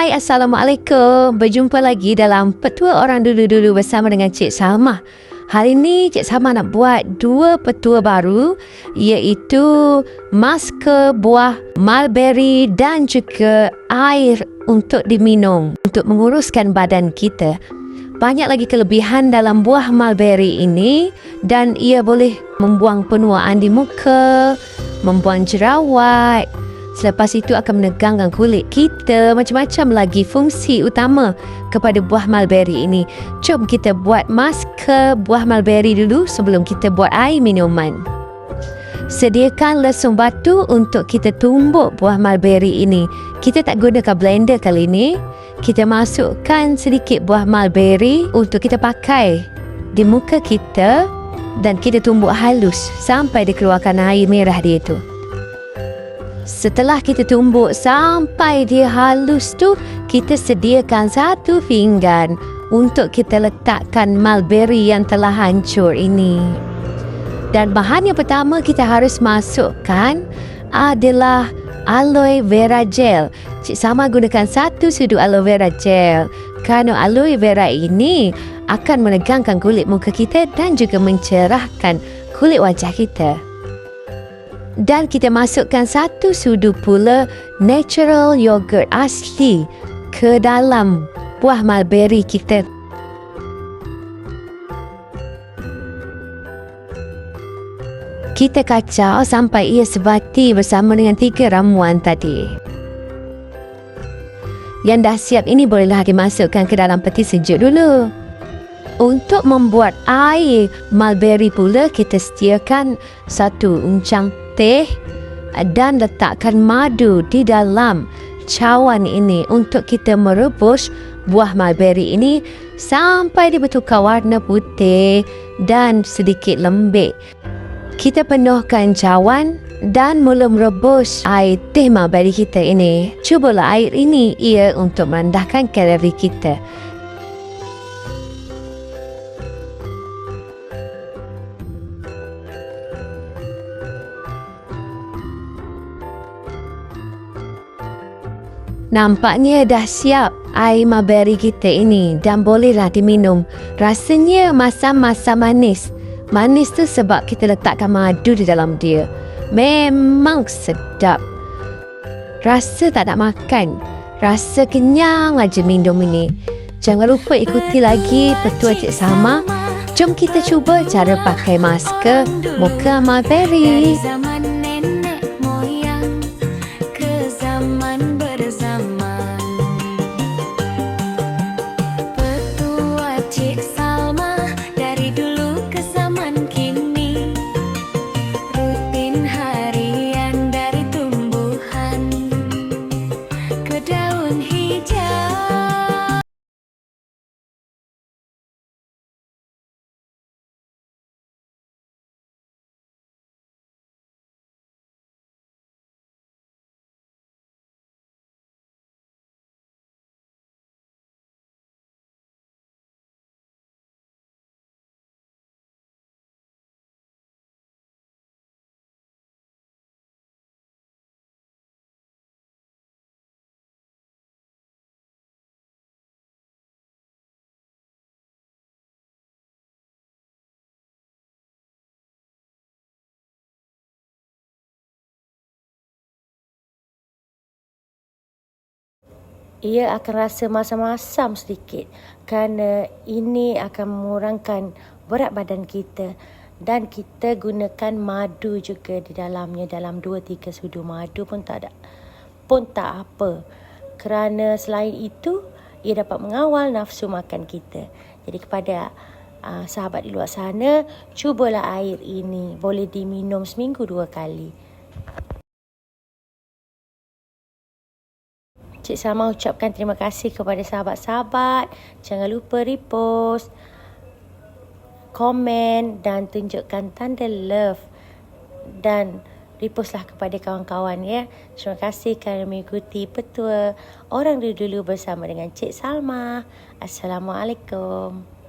Hai, Assalamualaikum. Berjumpa lagi dalam Petua Orang Dulu-Dulu bersama dengan Cik Salma. Hari ini Cik Salma nak buat 2 petua baru, iaitu masker buah mulberry dan juga air untuk diminum untuk menguruskan badan kita. Banyak lagi kelebihan dalam buah mulberry ini dan ia boleh membuang penuaan di muka, membuang jerawat. Selepas itu akan menegangkan kulit kita. Macam-macam lagi fungsi utama kepada buah mulberry ini. Jom kita buat masker buah mulberry dulu sebelum kita buat air minuman. Sediakan lesung batu untuk kita tumbuk buah mulberry ini. Kita tak gunakan blender kali ini. Kita masukkan sedikit buah mulberry untuk kita pakai di muka kita dan kita tumbuk halus sampai dikeluarkan air merah dia tu. Setelah kita tumbuk sampai dia halus tu, kita sediakan 1 pinggan untuk kita letakkan mulberry yang telah hancur ini. Dan bahan yang pertama kita harus masukkan adalah aloe vera gel. Cik Salma gunakan 1 sudu aloe vera gel kerana aloe vera ini akan menegangkan kulit muka kita dan juga mencerahkan kulit wajah kita. Dan kita masukkan 1 sudu pula natural yogurt asli ke dalam buah mulberry kita. Kita kacau sampai ia sebati bersama dengan 3 ramuan tadi. Yang dah siap ini bolehlah dimasukkan ke dalam peti sejuk dulu. Untuk membuat air mulberry pula, kita sediakan 1 uncang teh dan letakkan madu di dalam cawan ini untuk kita merebus buah mulberry ini sampai dia bertukar warna putih dan sedikit lembik. Kita penuhkan cawan dan mula merebus air teh mulberry kita ini. Cubalah air ini, ia untuk merendahkan kalori kita. Nampaknya dah siap air mulberry kita ini dan bolehlah diminum. Rasanya masam-masam manis. Manis tu sebab kita letakkan madu di dalam dia. Memang sedap. Rasa tak nak makan. Rasa kenyang aja minum ini. Jangan lupa ikuti lagi petua Cik Salma. Jom kita cuba cara pakai masker muka mulberry. Ia akan rasa masam-masam sedikit kerana ini akan mengurangkan berat badan kita. Dan kita gunakan madu juga di dalamnya, dalam 2-3 sudu madu pun tak apa. Kerana selain itu, ia dapat mengawal nafsu makan kita. Jadi kepada sahabat di luar sana, cubalah air ini. Boleh diminum seminggu 2 kali. Cik Salma ucapkan terima kasih kepada sahabat-sahabat. Jangan lupa repost, komen dan tunjukkan tanda love. Dan repostlah kepada kawan-kawan ya. Terima kasih kerana mengikuti petua Orang Dulu-Dulu bersama dengan Cik Salma. Assalamualaikum.